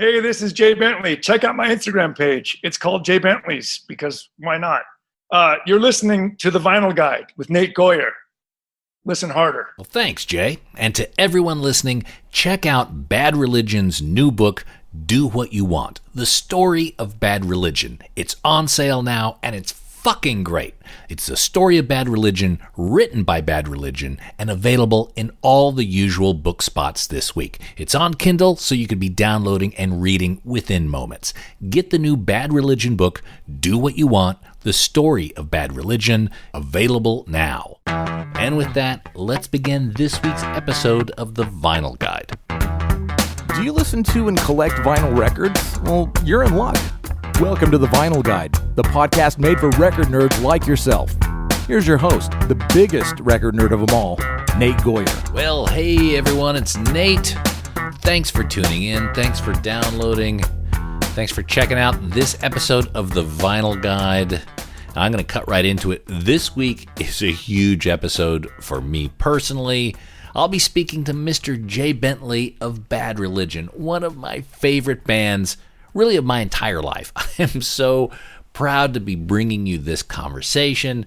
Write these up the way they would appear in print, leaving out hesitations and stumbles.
Hey, this is Jay Bentley. Check out my Instagram page. It's called Jay Bentley's because why not? You're listening to The Vinyl Guide with Nate Goyer. Listen harder. Well, thanks, Jay. And to everyone listening, check out Bad Religion's new book, Do What You Want, The Story of Bad Religion. It's on sale now, and it's fucking great. It's the story of Bad Religion, written by Bad Religion, and available in all the usual book spots this week. It's on Kindle, so you can be downloading and reading within moments. Get the new Bad Religion book, Do What You Want, The Story of Bad Religion, available now. And with that, let's begin this week's episode of The Vinyl Guide. Do you listen to and collect vinyl records? Well, you're in luck. Welcome to The Vinyl Guide, the podcast made for record nerds like yourself. Here's your host, the biggest record nerd of them all, Nate Goyer. Well, hey everyone, it's Nate. Thanks for tuning in. Thanks for downloading. Thanks for checking out this episode of The Vinyl Guide. I'm going to cut right into it. This week is a huge episode for me personally. I'll be speaking to Mr. Jay Bentley of Bad Religion, one of my favorite bands, really of my entire life. I am so proud to be bringing you this conversation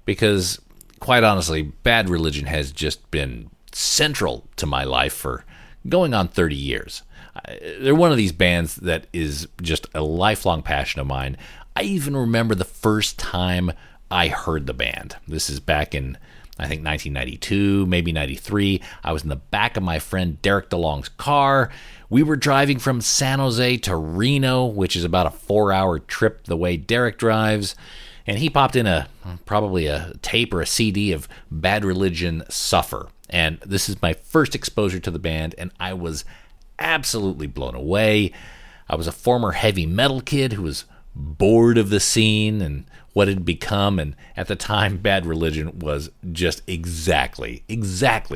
because, quite honestly, Bad Religion has just been central to my life for going on 30 years. They're one of these bands that is just a lifelong passion of mine. I even remember the first time I heard the band. This is back in, I think, 1992, maybe 93. I was in the back of my friend Derek DeLong's car. We were driving from San Jose to Reno, which is about a 4-hour trip the way Derek drives. And he popped in probably a tape or a CD of Bad Religion Suffer. And this is my first exposure to the band, and I was absolutely blown away. I was a former heavy metal kid who was bored of the scene and what it had become, and at the time, Bad Religion was just exactly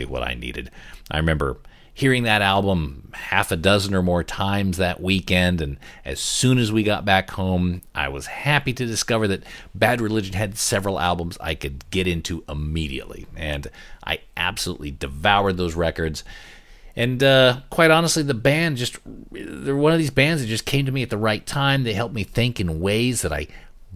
what I needed. I remember hearing that album half a dozen or more times that weekend, and as soon as we got back home, I was happy to discover that Bad Religion had several albums I could get into immediately, and I absolutely devoured those records. And quite honestly, the band they're one of these bands that just came to me at the right time. They helped me think in ways that I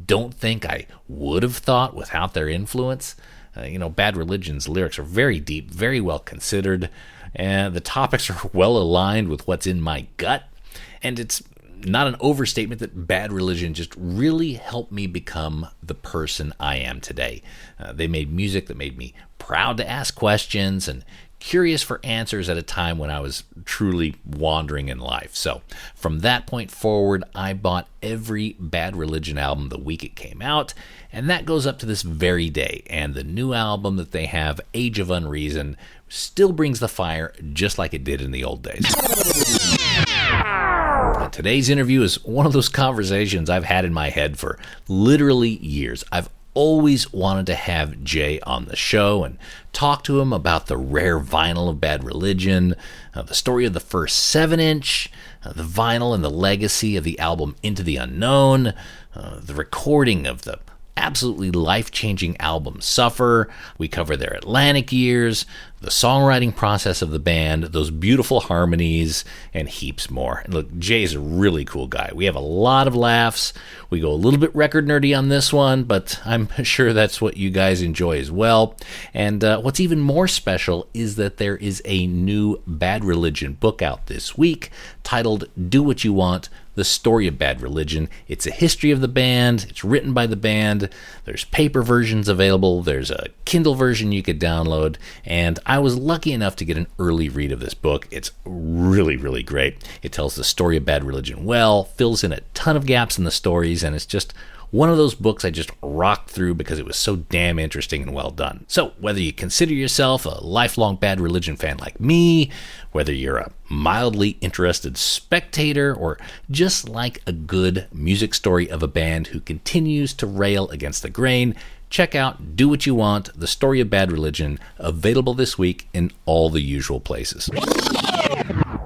don't think I would have thought without their influence. Bad Religion's lyrics are very deep, very well considered, and the topics are well aligned with what's in my gut. And it's not an overstatement that Bad Religion just really helped me become the person I am today. They made music that made me proud to ask questions and curious for answers at a time when I was truly wandering in life. So from that point forward, I bought every Bad Religion album the week it came out, and that goes up to this very day. And the new album that they have, Age of Unreason, still brings the fire just like it did in the old days. And today's interview is one of those conversations I've had in my head for literally years. I've always wanted to have Jay on the show and talk to him about the rare vinyl of Bad Religion, the story of the first 7-inch, the vinyl and the legacy of the album Into the Unknown, the recording of the absolutely life-changing album Suffer. We cover their Atlantic years, the songwriting process of the band, those beautiful harmonies, and heaps more. And look, Jay's a really cool guy. We have a lot of laughs. We go a little bit record nerdy on this one, but I'm sure that's what you guys enjoy as well. And what's even more special is that there is a new Bad Religion book out this week titled Do What You Want, The Story of Bad Religion. It's a history of the band. It's written by the band. There's paper versions available. There's a Kindle version you could download. And I was lucky enough to get an early read of this book. It's really, really great. It tells the story of Bad Religion well, fills in a ton of gaps in the stories, and it's just one of those books I just rocked through because it was so damn interesting and well done. So whether you consider yourself a lifelong Bad Religion fan like me, whether you're a mildly interested spectator, or just like a good music story of a band who continues to rail against the grain, check out Do What You Want, The Story of Bad Religion, available this week in all the usual places.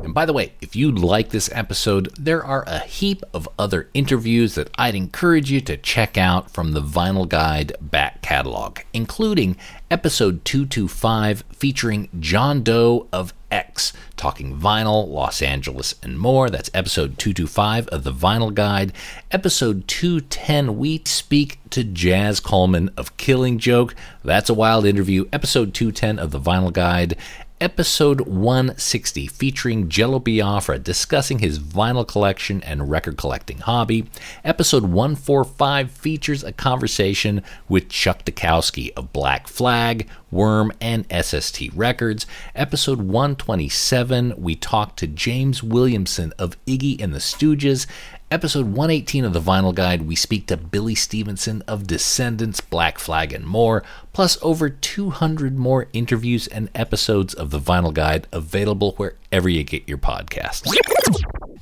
And by the way, if you like this episode, there are a heap of other interviews that I'd encourage you to check out from the Vinyl Guide back catalog, including episode 225 featuring John Doe of X, talking vinyl, Los Angeles, and more. That's episode 225 of the Vinyl Guide. Episode 210, we speak to Jazz Coleman of Killing Joke. That's a wild interview. Episode 210 of the Vinyl Guide. Episode 160, featuring Jello Biafra discussing his vinyl collection and record collecting hobby. Episode 145 features a conversation with Chuck Dukowski of Black Flag, Worm, and SST Records. Episode 127, we talk to James Williamson of Iggy and the Stooges. Episode 118 of the Vinyl Guide, we speak to Billy Stevenson of Descendants, Black Flag, and more, plus over 200 more interviews and episodes of the Vinyl Guide available wherever you get your podcasts.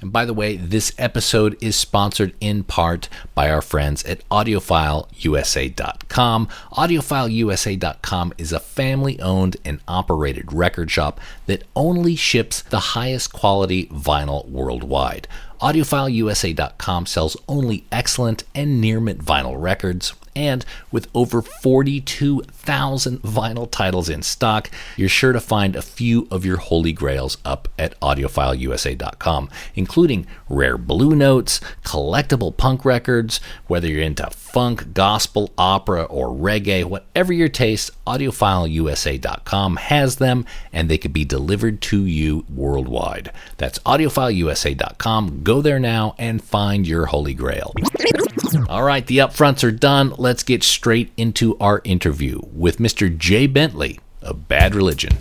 And by the way, this episode is sponsored in part by our friends at AudiofileUSA.com. AudiofileUSA.com is a family-owned and operated record shop that only ships the highest quality vinyl worldwide. AudiofileUSA.com sells only excellent and near-mint vinyl records, and with over 42,000 vinyl titles in stock, you're sure to find a few of your holy grails up at AudiofileUSA.com, including rare Blue Notes, collectible punk records, whether you're into funk, gospel, opera, or reggae, whatever your taste, AudiofileUSA.com has them, and they could be delivered to you worldwide. That's AudiofileUSA.com. Go there now and find your holy grail. All right, the upfronts are done. Let's get straight into our interview with Mr. Jay Bentley of Bad Religion.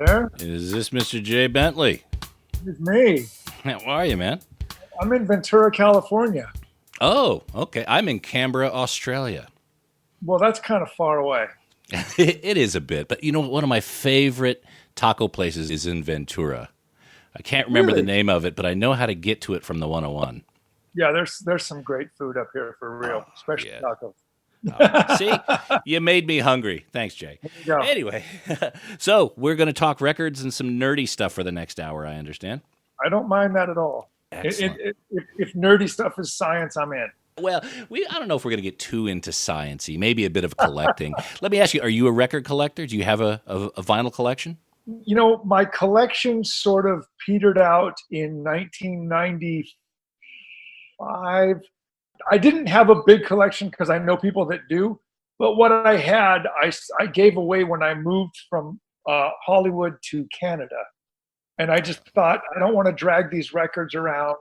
There? Is this Mr. Jay Bentley? It's me. How are you, man? I'm in Ventura, California. Oh, okay. I'm in Canberra, Australia. Well, that's kind of far away. It is a bit, but you know, one of my favorite taco places is in Ventura. I can't remember the name of it, but I know how to get to it from the 101. Yeah, there's some great food up here for real, especially tacos. See, you made me hungry. Thanks, Jay. There you go. Anyway, so we're going to talk records and some nerdy stuff for the next hour, I understand. I don't mind that at all. Excellent. If nerdy stuff is science, I'm in. Well, I don't know if we're going to get too into science-y, maybe a bit of collecting. Let me ask you, are you a record collector? Do you have a vinyl collection? You know, my collection sort of petered out in 1995. I didn't have a big collection because I know people that do, but what I had, I gave away when I moved from Hollywood to Canada. And I just thought, I don't want to drag these records around,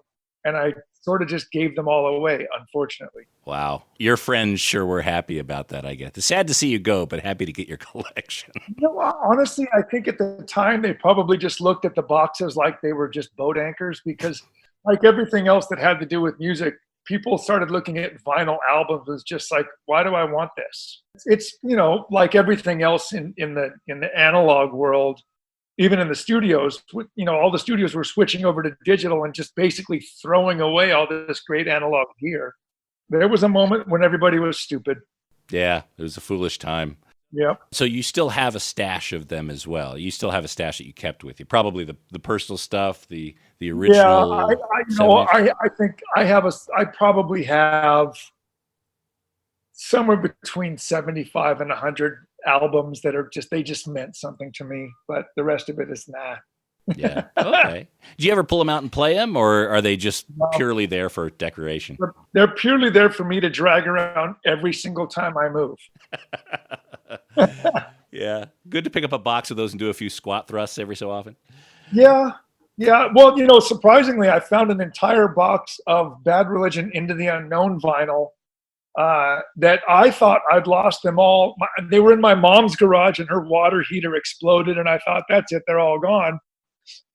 and I sort of just gave them all away, unfortunately. Wow. Your friends sure were happy about that, I guess. It's sad to see you go, but happy to get your collection. You know, honestly, I think at the time they probably just looked at the boxes like they were just boat anchors, because like everything else that had to do with music, people started looking at vinyl albums as just like, why do I want this? It's, you know, like everything else in the analog world, even in the studios, you know, all the studios were switching over to digital and just basically throwing away all this great analog gear. There was a moment when everybody was stupid. Yeah, it was a foolish time. Yep. So you still have a stash of them as well. You still have a stash that you kept with you. Probably the personal stuff, the original. Yeah, I think I probably have somewhere between 75 and 100 albums that are they just meant something to me, but the rest of it is nah. Yeah. Okay. Do you ever pull them out and play them, or are they just purely there for decoration? They're purely there for me to drag around every single time I move. Yeah. Good to pick up a box of those and do a few squat thrusts every so often. Yeah. Yeah. Well, you know, surprisingly, I found an entire box of Bad Religion Into the Unknown vinyl that I thought I'd lost them all. They were in my mom's garage and her water heater exploded, and I thought, that's it, they're all gone.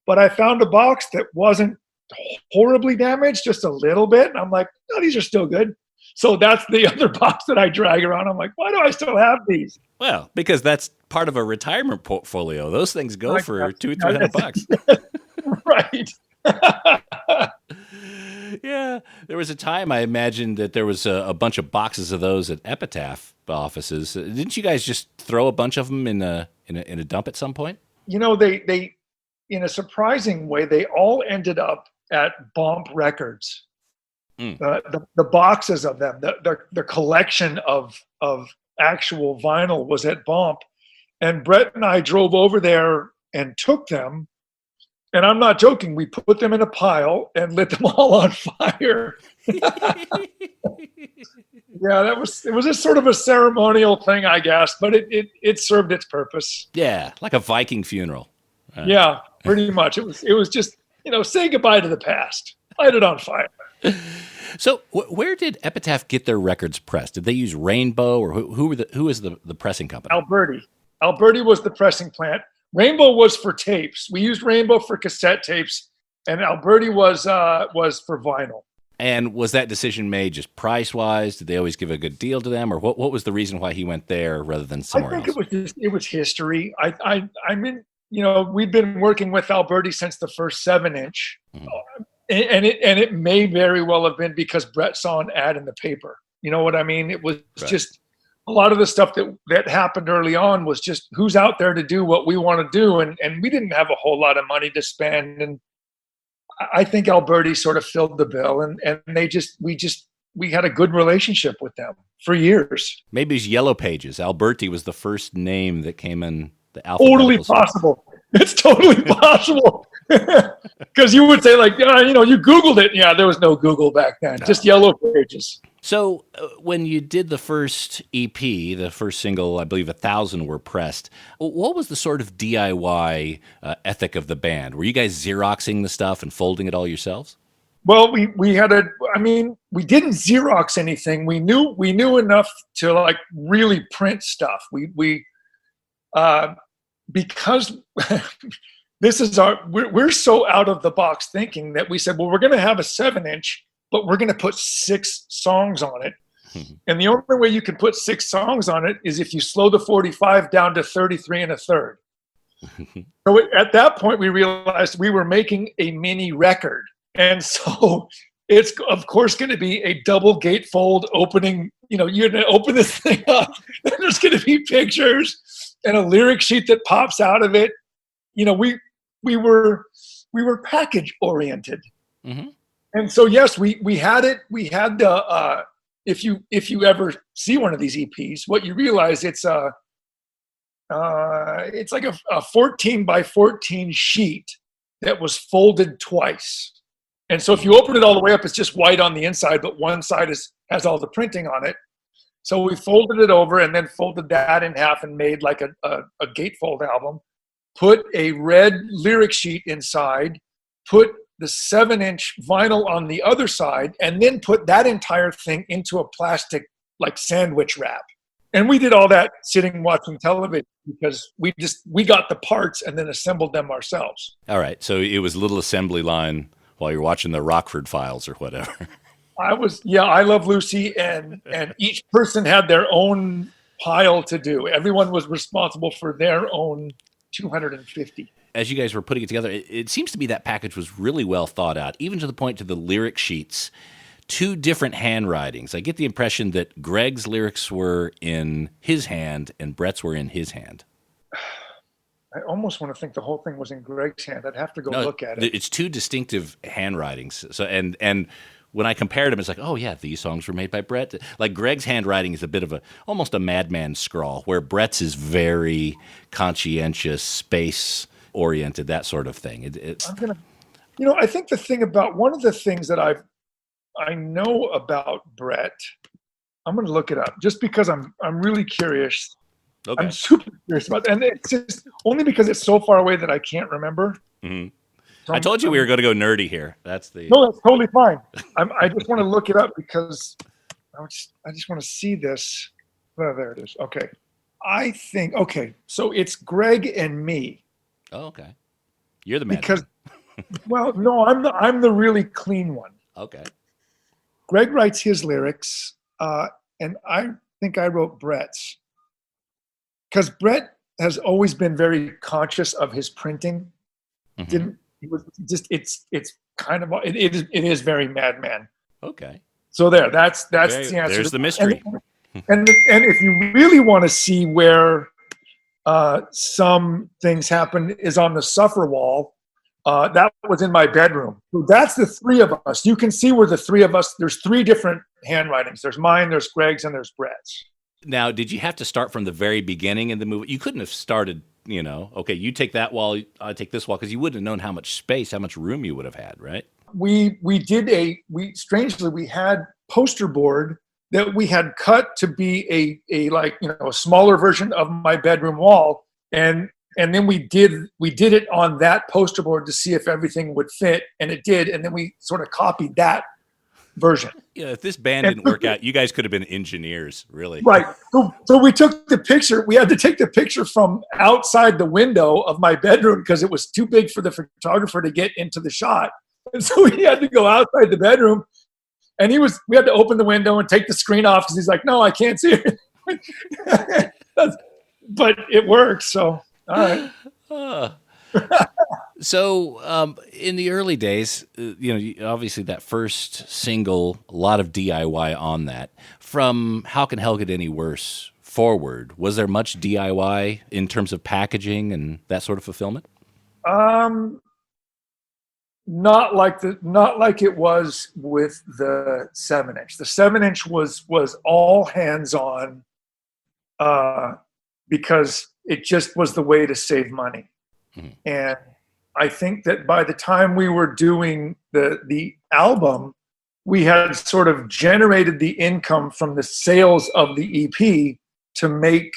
But I found a box that wasn't horribly damaged, just a little bit. And I'm like, no, these are still good. So that's the other box that I drag around. I'm like, why do I still have these? Well, because that's part of a retirement portfolio. Those things go for $200-300. Right. Yeah, there was a time I imagined that there was a bunch of boxes of those at Epitaph offices. Didn't you guys just throw a bunch of them in a dump at some point? They in a surprising way, they all ended up at Bomp Records. The boxes of them, the collection of actual vinyl was at Bomp, and Brett and I drove over there and took them. And I'm not joking. We put them in a pile and lit them all on fire. Yeah, it was just sort of a ceremonial thing, I guess, but it served its purpose. Yeah, like a Viking funeral. Yeah, pretty much. It was just, say goodbye to the past. Light it on fire. So where did Epitaph get their records pressed? Did they use Rainbow, or who is the pressing company? Alberti was the pressing plant. Rainbow was for tapes. We used Rainbow for cassette tapes, and Alberti was for vinyl. And was that decision made just price-wise? Did they always give a good deal to them, or what was the reason why he went there rather than somewhere else? I think it was history. We've been working with Alberti since the first 7-inch, and it may very well have been because Brett saw an ad in the paper. You know what I mean? It was just a lot of the stuff that happened early on was just who's out there to do what we want to do. And we didn't have a whole lot of money to spend. And I think Alberti sort of filled the bill, and we had a good relationship with them for years. Maybe it's Yellow Pages. Alberti was the first name that came in the alphabetical Totally possible. It's totally possible. Because you would say you Googled it. Yeah, there was no Google back then. No. Just Yellow Pages. So when you did the first EP, the first single, I believe 1,000 were pressed. What was the sort of DIY ethic of the band? Were you guys Xeroxing the stuff and folding it all yourselves? Well, we didn't Xerox anything. We knew enough to really print stuff. Because this is we're so out of the box thinking that we said, well, we're going to have a 7-inch, but we're going to put 6 songs on it. And the only way you can put 6 songs on it is if you slow the 45 down to 33 1/3. So at that point, we realized we were making a mini record. And so it's, of course, going to be a double gatefold opening. You're going to open this thing up, and there's going to be pictures and a lyric sheet that pops out of it. We were package oriented. Mm-hmm. And so, yes, we had it. We had the if you ever see one of these EPs, what you realize it's like a 14 by 14 sheet that was folded twice. And so if you open it all the way up, it's just white on the inside, but one side has all the printing on it. So we folded it over and then folded that in half and made like a gatefold album. Put a red lyric sheet inside, put the 7-inch vinyl on the other side, and then put that entire thing into a plastic sandwich wrap. And we did all that sitting watching television because we got the parts and then assembled them ourselves. All right. So it was a little assembly line while you're watching the Rockford Files or whatever. I Love Lucy, and each person had their own pile to do. Everyone was responsible for their own 250. As you guys were putting it together, it seems to me that package was really well thought out, even to the point to the lyric sheets. 2 different handwritings. I get the impression that Greg's lyrics were in his hand and Brett's were in his hand. I almost want to think the whole thing was in Greg's hand. I'd have to go look at it. It's 2 distinctive handwritings. So and when I compared them, it's like, oh yeah, these songs were made by Brett. Like Greg's handwriting is a bit of almost a madman scrawl, where Brett's is very conscientious, space oriented, that sort of thing. I think the thing about one of the things that I know about Brett, I'm going to look it up just because I'm really curious. Okay. I'm super curious about that. And it's just only because it's so far away that I can't remember. Mm-hmm. So I told you we were going to go nerdy here. No, that's totally fine. I just want to look it up because I just want to see this. Oh, there it is. Okay. So it's Greg and me. Oh, okay. You're the man. Because, well, no, I'm the really clean one. Okay. Greg writes his lyrics. and I think I wrote Brett's, because Brett has always been very conscious of his printing. Mm-hmm. He was just it's kind of it is very Madman. Okay. So that's the answer. There's the mystery. And if you really want to see where some things happen is on the Suffer wall. That was in my bedroom. So that's the three of us. You can see where the three of us, there's three different handwritings. There's mine, there's Greg's, and there's Brett's. Now, did you have to start from the very beginning in the movie? You couldn't have started, okay, you take that wall, I take this wall, because you wouldn't have known how much space, how much room you would have had, right? We strangely, we had poster board that we had cut to be a smaller version of my bedroom wall. And then we did it on that poster board to see if everything would fit, and it did. And then we sort of copied that version. Yeah, if this band didn't work out, you guys could have been engineers, really. Right. So we took the picture. We had to take the picture from outside the window of my bedroom because it was too big for the photographer to get into the shot. And so we had to go outside the bedroom, and we had to open the window and take the screen off because he's like, no, I can't see it. But it worked. So, all right. So in the early days, obviously that first single, a lot of DIY on that. From How Can Hell Get Any Worse forward, was there much DIY in terms of packaging and that sort of fulfillment? Not like it was with the 7-inch. The 7-inch was all hands on, because it just was the way to save money. Mm-hmm. And I think that by the time we were doing the album, we had sort of generated the income from the sales of the EP to make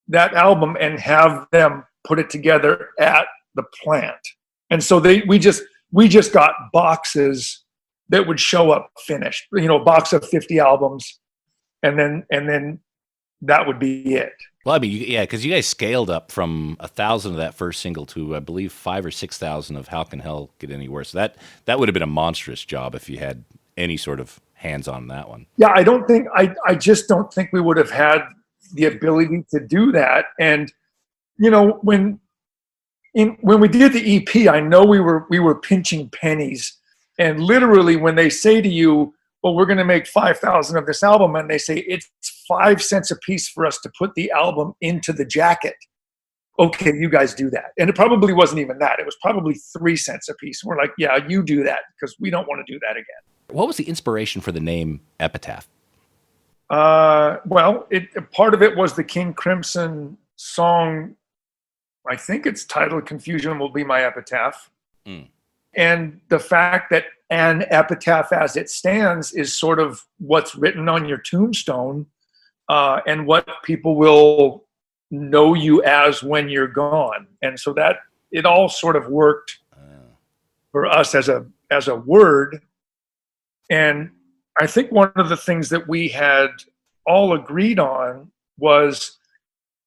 that album and have them put it together at the plant. And so we just got boxes that would show up finished, a box of 50 albums, and then that would be it. Well, I mean, yeah, because you guys scaled up from 1,000 of that first single to, I believe, 5,000 or 6,000 of How Can Hell Get Any Worse. That would have been a monstrous job if you had any sort of hands on that one. Yeah, I just don't think we would have had the ability to do that. And when we did the EP, I know we were pinching pennies, and literally when they say to you, well, we're going to make 5,000 of this album, and they say it's 5 cents a piece for us to put the album into the jacket. Okay, you guys do that. And it probably wasn't even that. It was probably 3 cents a piece. We're like, yeah, you do that, because we don't want to do that again. What was the inspiration for the name Epitaph? Well, part of it was the King Crimson song. I think it's titled "Confusion Will Be My Epitaph." Mm. And the fact that an epitaph as it stands is sort of what's written on your tombstone, and what people will know you as when you're gone. And so that it all sort of worked for us as a word. And I think one of the things that we had all agreed on was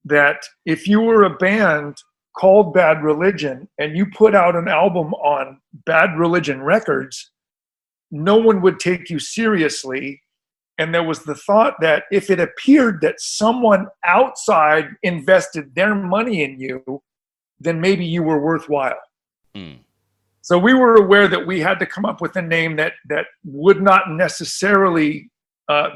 that if you were a band called Bad Religion and you put out an album on Bad Religion Records, no one would take you seriously. And there was the thought that if it appeared that someone outside invested their money in you, then maybe you were worthwhile. Mm. So we were aware that we had to come up with a name that would not necessarily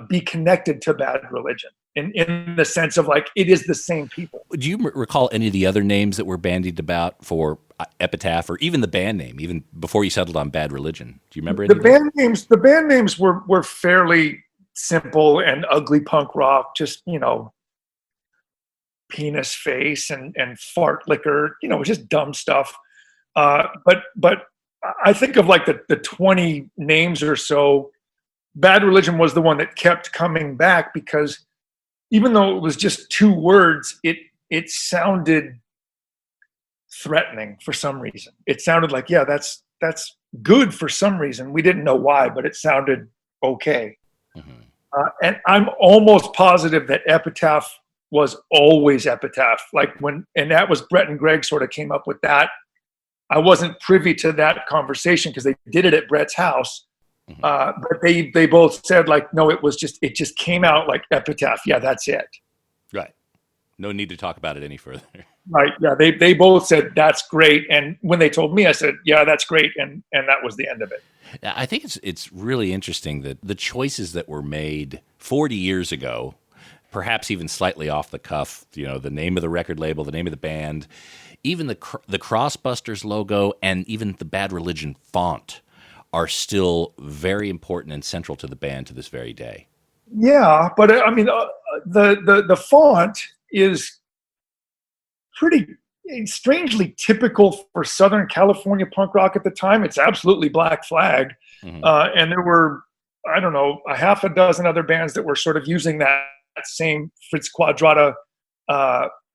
be connected to Bad Religion in the sense of like it is the same people. Do you recall any of the other names that were bandied about for Epitaph, or even the band name, even before you settled on Bad Religion? Do you remember any? The band names were fairly simple and ugly punk rock, just penis face and fart liquor, just dumb stuff. But I think of like the 20 names or so, Bad Religion was the one that kept coming back because even though it was just 2 words, it sounded threatening for some reason. It sounded like, yeah, that's good for some reason. We didn't know why, but it sounded okay. Mm-hmm. And I'm almost positive that Epitaph was always Epitaph. And that was Brett and Greg sort of came up with that. I wasn't privy to that conversation because they did it at Brett's house. But they both said like, no, it just came out like Epitaph. Yeah, that's it. Right. No need to talk about it any further. Right. Yeah. They both said that's great. And when they told me, I said, yeah, that's great. And that was the end of it. I think it's really interesting that the choices that were made 40 years ago, perhaps even slightly off the cuff, the name of the record label, the name of the band, even the Crossbusters logo, and even the Bad Religion font are still very important and central to the band to this very day. Yeah, but I mean, the font is pretty strangely typical for Southern California punk rock at the time. It's absolutely Black Flag, and there were, I don't know, a half a dozen other bands that were sort of using that same Fritz Quadrata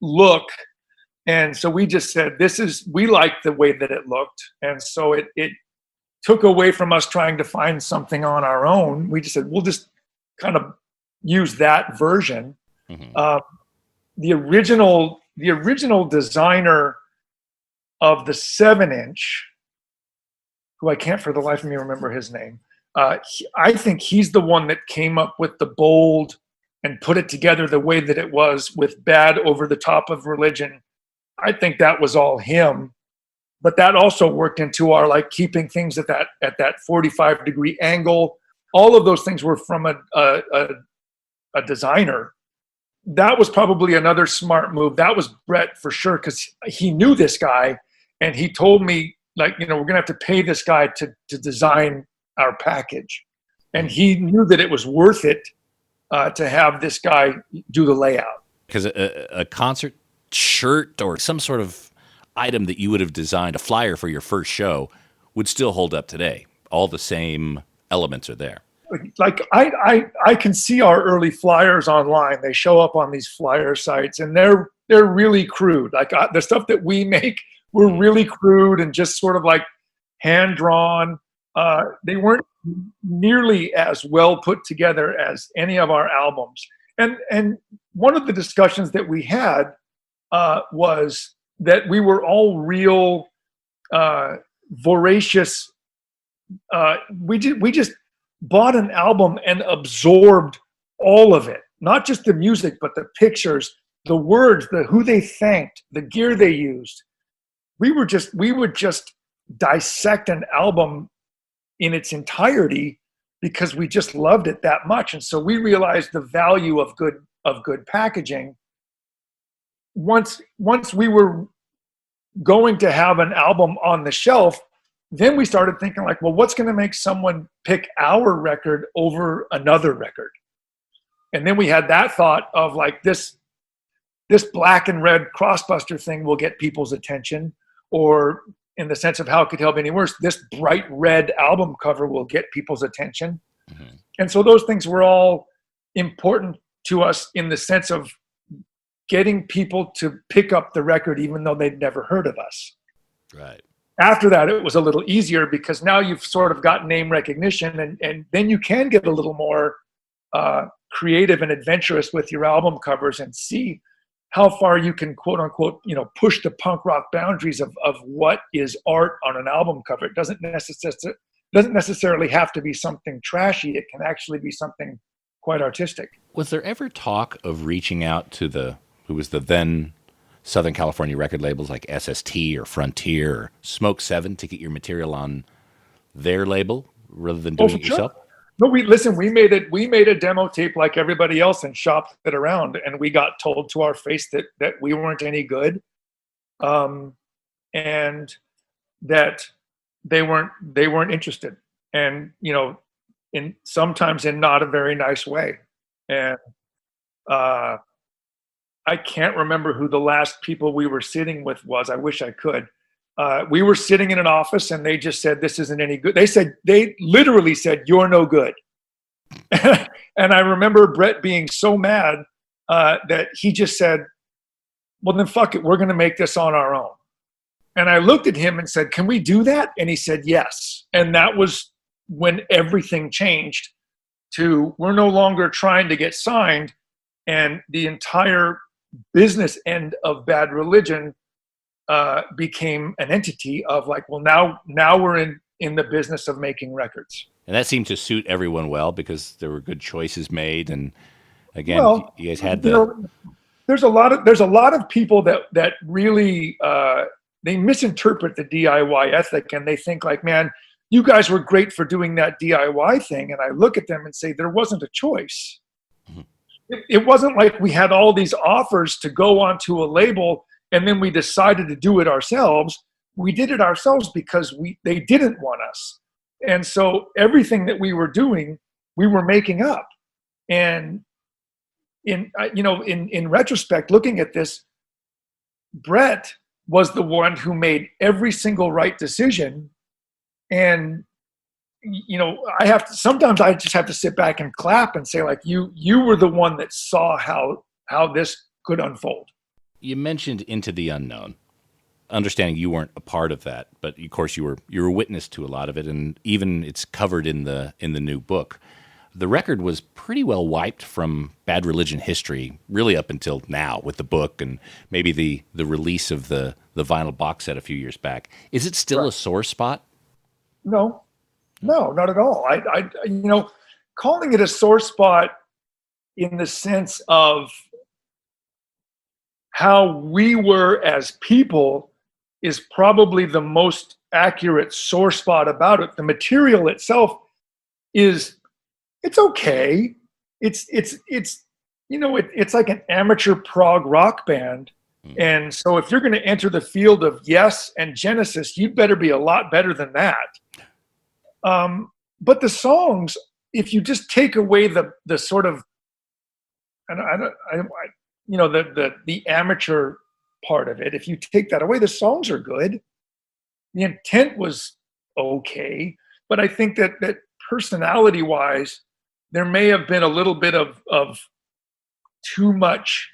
look. And so we just said, we like the way that it looked. And so it took away from us trying to find something on our own. We just said, we'll just kind of use that version. The original designer of the 7-inch, who I can't for the life of me remember his name, I think he's the one that came up with the bold and put it together the way that it was with Bad over the top of Religion. I think that was all him, but that also worked into our like keeping things at that 45-degree angle. All of those things were from a designer. That was probably another smart move. That was Brett for sure, because he knew this guy, and he told me like, we're gonna have to pay this guy to design our package, and he knew that it was worth it to have this guy do the layout. Because a concert shirt or some sort of item that you would have designed, a flyer for your first show, would still hold up today. All the same elements are there. Like I can see our early flyers online. They show up on these flyer sites, and they're really crude. Like the stuff that we make, were really crude and just sort of like hand drawn. They weren't nearly as well put together as any of our albums. And one of the discussions that we had was that we were all real voracious. We just bought an album and absorbed all of it, not just the music, but the pictures, the words, who they thanked, the gear they used. We would just dissect an album in its entirety because we just loved it that much. And so we realized the value of good packaging. Once we were going to have an album on the shelf, then we started thinking like, well, what's going to make someone pick our record over another record? And then we had that thought of like, this black and red Crossbuster thing will get people's attention, or in the sense of how it could help any worse, this bright red album cover will get people's attention. And so those things were all important to us in the sense of getting people to pick up the record even though they'd never heard of us. Right. After that, it was a little easier because now you've sort of got name recognition, and then you can get a little more creative and adventurous with your album covers and see how far you can, quote unquote, push the punk rock boundaries of what is art on an album cover. It doesn't necessarily have to be something trashy. It can actually be something quite artistic. Was there ever talk of reaching out to who was the then Southern California record labels like SST or Frontier or Smoke 7 to get your material on their label rather than doing it yourself? No, we made a demo tape like everybody else and shopped it around, and we got told to our face that we weren't any good, and that they weren't interested, and sometimes in not a very nice way. And I can't remember who the last people we were sitting with was. I wish I could. We were sitting in an office and they just said, this isn't any good. They literally said, you're no good. And I remember Brett being so mad that he just said, well, then fuck it. We're going to make this on our own. And I looked at him and said, can we do that? And he said, yes. And that was when everything changed to, we're no longer trying to get signed. And the entire business end of Bad Religion became an entity of like, well, now we're in in the business of making records. And that seemed to suit everyone well because there were good choices made. And again, Well, you guys had you know, there's a lot of people that really they misinterpret the DIY ethic, and they think like, man, you guys were great for doing that DIY thing. And I look at them and say, there wasn't a choice. Mhm. It wasn't like we had all these offers to go onto a label and then we decided to do it ourselves. We did it ourselves because they didn't want us. And so everything that we were doing, we were making up. And in retrospect, looking at this, Brett was the one who made every single right decision. And sometimes I just have to sit back and clap and say, like, you were the one that saw how this could unfold. You mentioned Into the Unknown. Understanding you weren't a part of that, but of course you were witness to a lot of it, and even it's covered in the new book. The record was pretty well wiped from Bad Religion history, really up until now with the book and maybe the release of the vinyl box set a few years back. Is it still a sore spot? No, not at all. I calling it a sore spot in the sense of how we were as people is probably the most accurate sore spot about it. The material itself it's okay. It's like an amateur prog rock band. And so if you're going to enter the field of Yes and Genesis, you'd better be a lot better than that. But the songs, if you just take away the sort of, the amateur part of it, if you take that away, the songs are good. The intent was okay, but I think that personality-wise, there may have been a little bit of too much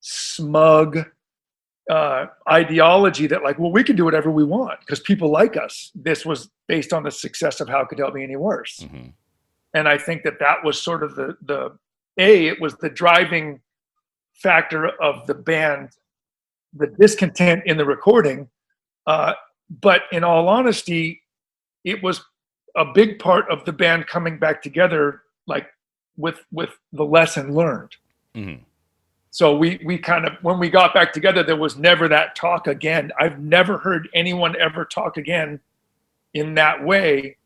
smug ideology that, like, well, we can do whatever we want because people like us. This was based on the success of How Could It Be Any Worse. Mm-hmm. And I think that was sort of it was the driving factor of the band, the discontent in the recording. But in all honesty, it was a big part of the band coming back together, like with the lesson learned. Mm-hmm. So we kind of, when we got back together, there was never that talk again. I've never heard anyone ever talk again in that way,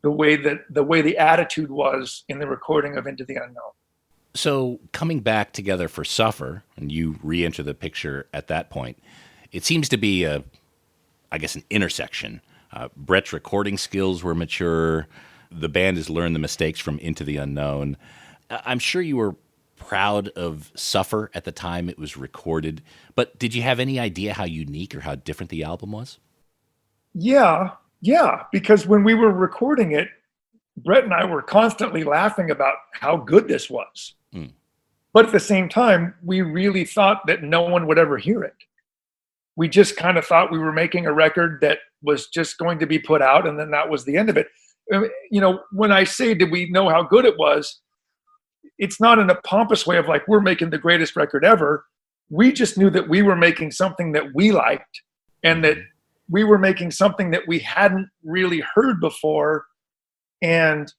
the way the attitude was in the recording of Into the Unknown. So coming back together for Suffer, and you re-enter the picture at that point, it seems to be an intersection. Brett's recording skills were mature. The band has learned the mistakes from Into the Unknown. I'm sure you were proud of Suffer at the time it was recorded, but did you have any idea how unique or how different the album was? Yeah, because when we were recording it, Brett and I were constantly laughing about how good this was. Mm. But at the same time, we really thought that no one would ever hear it. We just kind of thought we were making a record that was just going to be put out, and then that was the end of it. When I say, did we know how good it was, it's not in a pompous way of like, we're making the greatest record ever. We just knew that we were making something that we liked, and that we were making something that we hadn't really heard before. And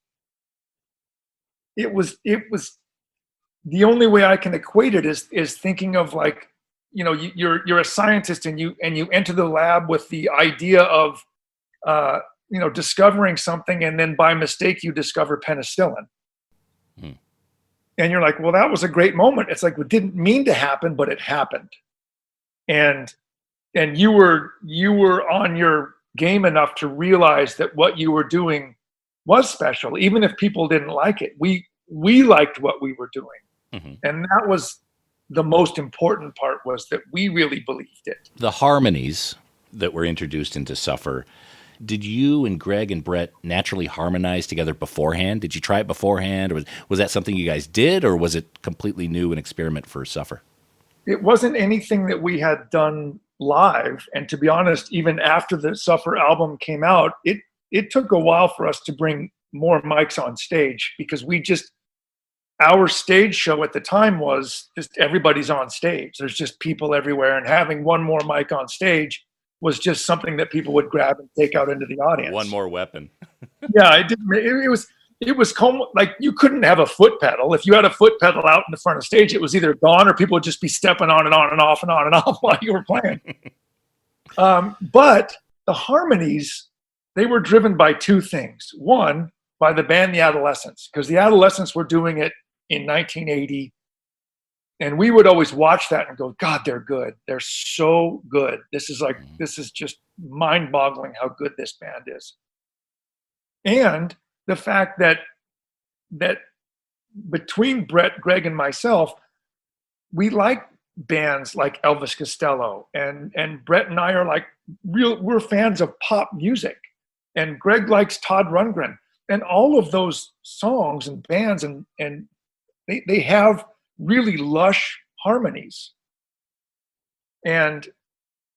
it was the only way I can equate it is thinking of, like, you're a scientist and you enter the lab with the idea of discovering something, and then by mistake you discover penicillin. And you're like, well, that was a great moment. It's like, it didn't mean to happen, but it happened. And you were on your game enough to realize that what you were doing was special, even if people didn't like it. We liked what we were doing. Mm-hmm. And that was the most important part, was that we really believed it. The harmonies that were introduced into Suffer, did you and Greg and Brett naturally harmonize together beforehand? Did you try it beforehand, or was that something you guys did, or was it completely new, an experiment for Suffer? It wasn't anything that we had done live. And to be honest, even after the Suffer album came out, it took a while for us to bring more mics on stage, because our stage show at the time was just everybody's on stage. There's just people everywhere, and having one more mic on stage was just something that people would grab and take out into the audience. One more weapon. Yeah, it was like you couldn't have a foot pedal. If you had a foot pedal out in the front of stage, it was either gone or people would just be stepping on and on and off and on and off while you were playing. But the harmonies, they were driven by two things. One, by the band The Adolescents, because The Adolescents were doing it in 1980. And we would always watch that and go, God, they're good. They're so good. This is just mind-boggling how good this band is. And the fact that between Brett, Greg, and myself, we like bands like Elvis Costello, and Brett and I are like we're fans of pop music, and Greg likes Todd Rundgren, and all of those songs and bands, and they have really lush harmonies. And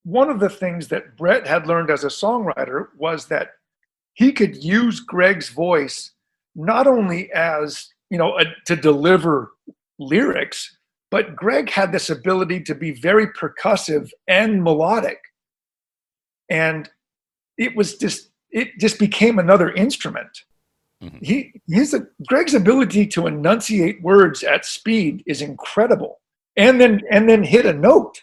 one of the things that Brett had learned as a songwriter was that he could use Greg's voice not only as, to deliver lyrics, but Greg had this ability to be very percussive and melodic. And it just became another instrument. Mm-hmm. Greg's ability to enunciate words at speed is incredible, and then hit a note.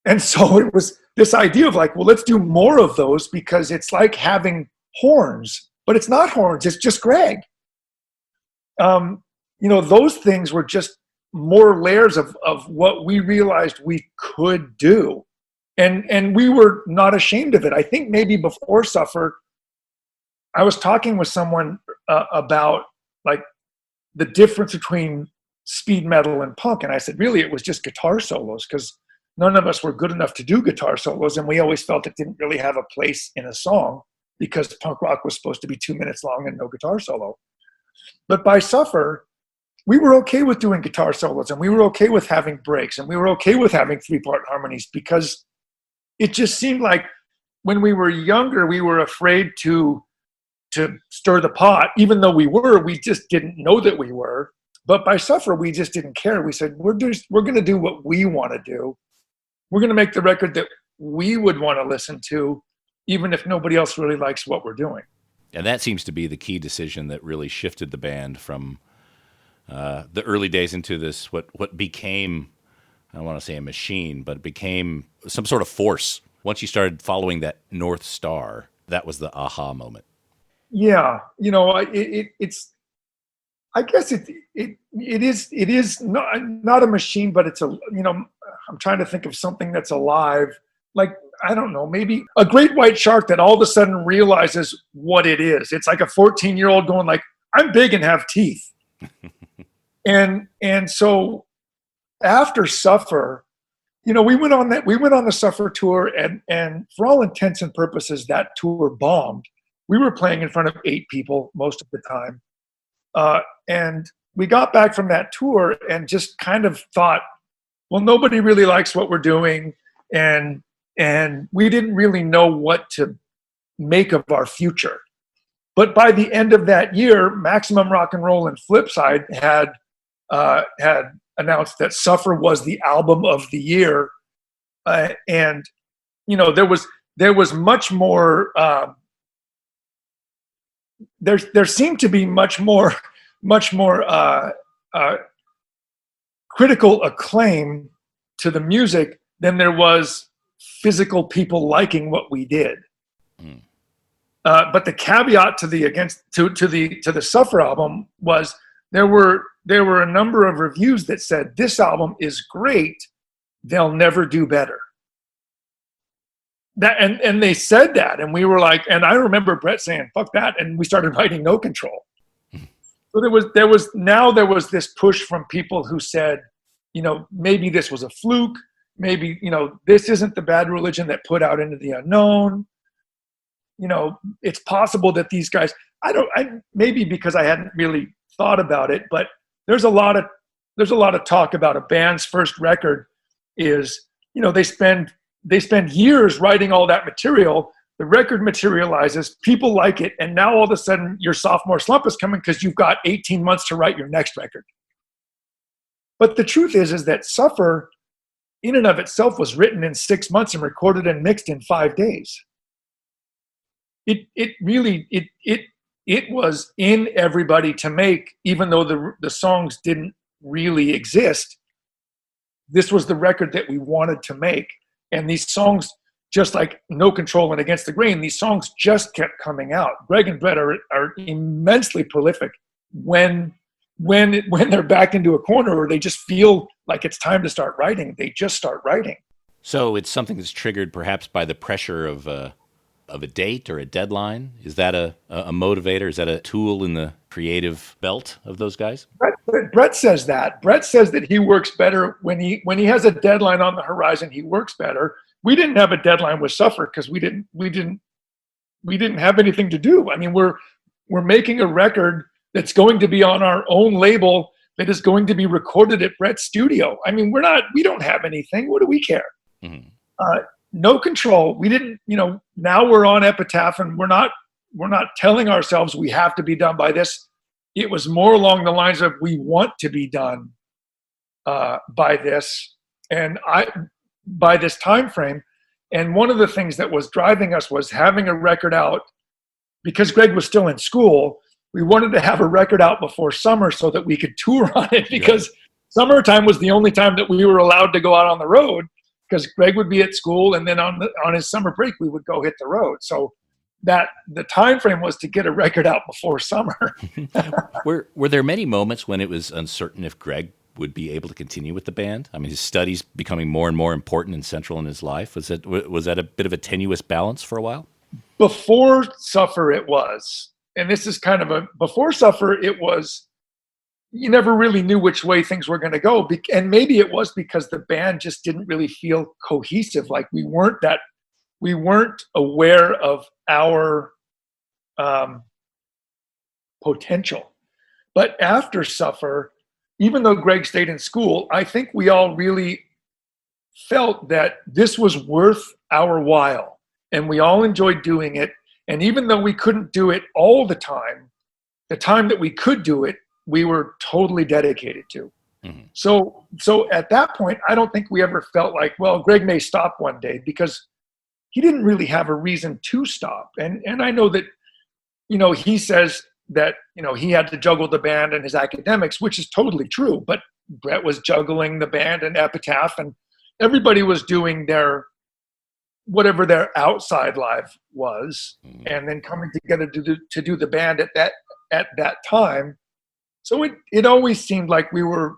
And so it was this idea of like, well, let's do more of those, because it's like having horns, but it's not horns, it's just Greg. Those things were just more layers of what we realized we could do. And we were not ashamed of it. I think maybe before Suffer, I was talking with someone about like the difference between speed metal and punk. And I said, really, it was just guitar solos, because none of us were good enough to do guitar solos. And we always felt it didn't really have a place in a song, because punk rock was supposed to be 2 minutes long and no guitar solo. But by Suffer, we were okay with doing guitar solos, and we were okay with having breaks, and we were okay with having 3-part harmonies, because it just seemed like when we were younger, we were afraid to stir the pot, even though we just didn't know that we were. But by Suffer, we just didn't care. We said, we're going to do what we want to do. We're going to make the record that we would want to listen to, even if nobody else really likes what we're doing. And that seems to be the key decision that really shifted the band from the early days into this, what became, I don't want to say a machine, but it became some sort of force. Once you started following that North Star, that was the aha moment. Yeah, it's. I guess it is not a machine, but it's I'm trying to think of something that's alive. Like, I don't know, maybe a great white shark that all of a sudden realizes what it is. It's like a 14-year-old going like, I'm big and have teeth. and so after Suffer, we went on the Suffer tour, and for all intents and purposes, that tour bombed. We were playing in front of 8 people most of the time. And we got back from that tour and just kind of thought, well, nobody really likes what we're doing. And we didn't really know what to make of our future. But by the end of that year, Maximum Rock and Roll and Flipside had announced that Suffer was the album of the year. And there was much more, there seemed to be much more critical acclaim to the music than there was physical people liking what we did. Mm. But the caveat to the Suffer album was there were a number of reviews that said this album is great, they'll never do better. That and they said that, and we were like, and I remember Brett saying, "Fuck that," and we started writing No Control. So there was this push from people who said, maybe this was a fluke, maybe this isn't the Bad Religion that put out Into the Unknown. It's possible that these guys, maybe because I hadn't really thought about it, but there's a lot of talk about a band's first record is, they spend years writing all that material. The record materializes, people like it, and now all of a sudden your sophomore slump is coming because you've got 18 months to write your next record. But the truth is that Suffer in and of itself was written in 6 months and recorded and mixed in 5 days. It really was in everybody to make, even though the songs didn't really exist. This was the record that we wanted to make. And these songs, just like No Control and Against the Grain, these songs just kept coming out. Greg and Brett are immensely prolific when they're backed into a corner or they just feel like it's time to start writing. They just start writing. So it's something that's triggered perhaps by the pressure of a date or a deadline. Is that a motivator? Is that a tool in the creative belt of those guys? Brett says that. Brett says that he works better when he has a deadline on the horizon. He works better. We didn't have a deadline with Suffer because we didn't have anything to do. I mean, we're making a record that's going to be on our own label that is going to be recorded at Brett's studio. I mean, we don't have anything. What do we care? Mm-hmm. No Control. We didn't, now we're on Epitaph and we're not telling ourselves we have to be done by this. It was more along the lines of we want to be done by this and by this time frame. And one of the things that was driving us was having a record out because Greg was still in school. We wanted to have a record out before summer so that we could tour on it because summertime was the only time that we were allowed to go out on the road because Greg would be at school and then on his summer break, we would go hit the road. So that the time frame was to get a record out before summer. Were there many moments when it was uncertain if Greg would be able to continue with the band? I mean, his studies becoming more and more important and central in his life. Was that a bit of a tenuous balance for a while? Before Suffer, it was. And this is kind of before Suffer, it was, you never really knew which way things were going to go. And maybe it was because the band just didn't really feel cohesive. Like we weren't aware of our potential. But after Suffer, even though Greg stayed in school, I think we all really felt that this was worth our while. And we all enjoyed doing it. And even though we couldn't do it all the time that we could do it, we were totally dedicated to. Mm-hmm. So at that point, I don't think we ever felt like, well, Greg may stop one day because he didn't really have a reason to stop. And I know that, he says that, he had to juggle the band and his academics, which is totally true. But Brett was juggling the band and Epitaph and everybody was doing whatever their outside life was, and then coming together to do the band at that time. So it always seemed like we were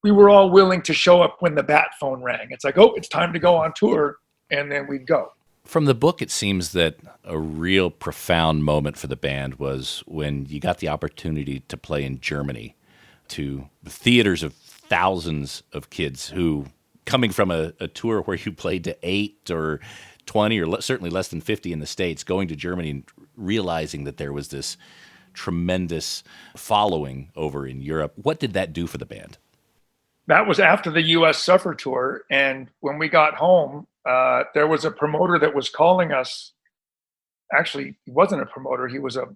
all willing to show up when the bat phone rang. It's like, oh, it's time to go on tour, and then we'd go. From the book, it seems that a real profound moment for the band was when you got the opportunity to play in Germany to theaters of thousands of kids who, coming from a tour where you played to 8 or 20 or certainly less than 50 in the States, going to Germany and realizing that there was this tremendous following over in Europe. What did that do for the band? That was after the U.S. Suffer tour. And when we got home, there was a promoter that was calling us. Actually, he wasn't a promoter. He was a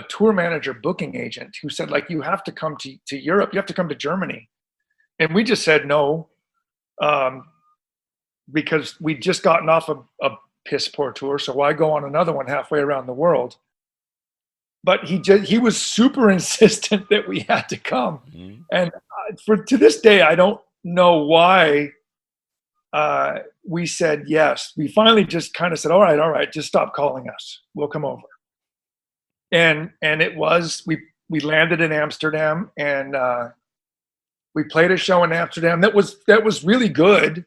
tour manager booking agent who said, like, you have to come to Europe. You have to come to Germany. And we just said no, because we'd just gotten off a piss poor tour. So why go on another one halfway around the world? But he was super insistent that we had to come. Mm-hmm. And to this day, I don't know why we said yes. We finally just kind of said, all right, just stop calling us. We'll come over. And it was, we landed in Amsterdam and we played a show in Amsterdam that was really good.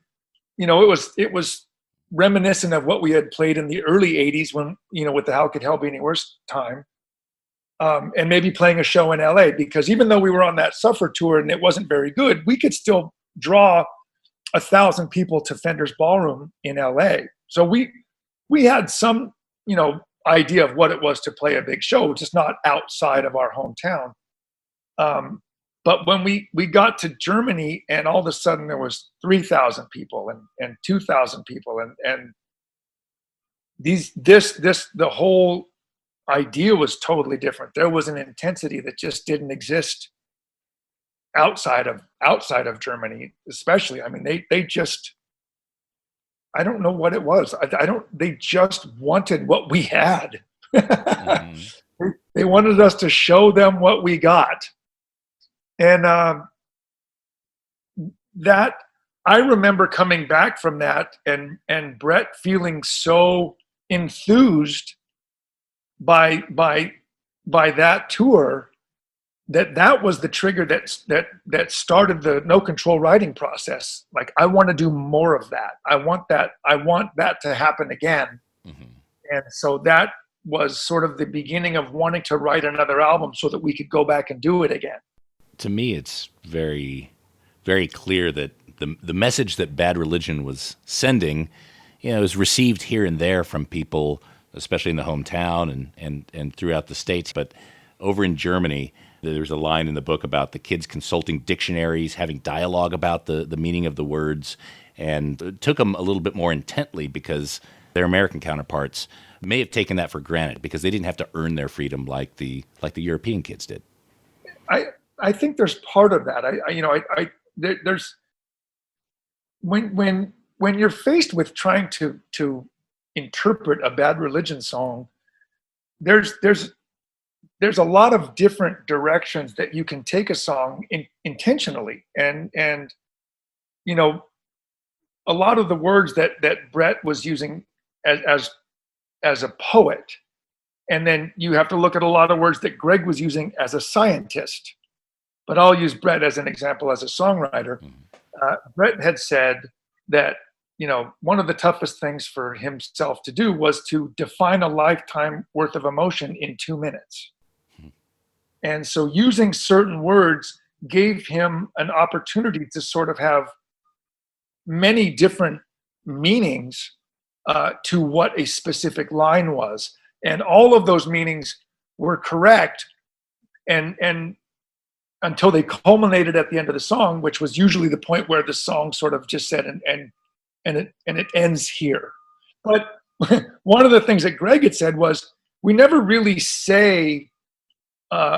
It was reminiscent of what we had played in the early 80s when, with the How Could Hell Be Any Worse time. And maybe playing a show in LA, because even though we were on that Suffer tour and it wasn't very good, we could still draw 1,000 people to Fender's Ballroom in LA. So we had some, idea of what it was to play a big show, just not outside of our hometown. But when we got to Germany and all of a sudden there was 3,000 people and 2,000 people and the whole idea was totally different. There was an intensity that just didn't exist outside of outside of Germany, especially. I mean, they just, I don't know what it was. They just wanted what we had. Mm-hmm. They wanted us to show them what we got. And that, I remember coming back from that and Brett feeling so enthused by that tour that was the trigger that started the No Control writing process. Like, I want to do more of that. I want that to happen again. Mm-hmm. And so that was sort of the beginning of wanting to write another album so that we could go back and do it again. To me, it's very, very clear that the message that Bad Religion was sending, was received here and there from people, especially in the hometown and throughout the States. But over in Germany, there's a line in the book about the kids consulting dictionaries, having dialogue about the meaning of the words, and it took them a little bit more intently because their American counterparts may have taken that for granted because they didn't have to earn their freedom like the European kids did. I think there's part of that. There's when you're faced with trying to interpret a Bad Religion song, there's a lot of different directions that you can take a song intentionally, and a lot of the words that Brett was using as a poet, and then you have to look at a lot of words that Greg was using as a scientist. But I'll use Brett as an example as a songwriter. Brett had said that, one of the toughest things for himself to do was to define a lifetime worth of emotion in 2 minutes. And so using certain words gave him an opportunity to sort of have many different meanings to what a specific line was. And all of those meanings were correct. And until they culminated at the end of the song, which was usually the point where the song sort of just said, and it ends here. But one of the things that Greg had said was, we never really say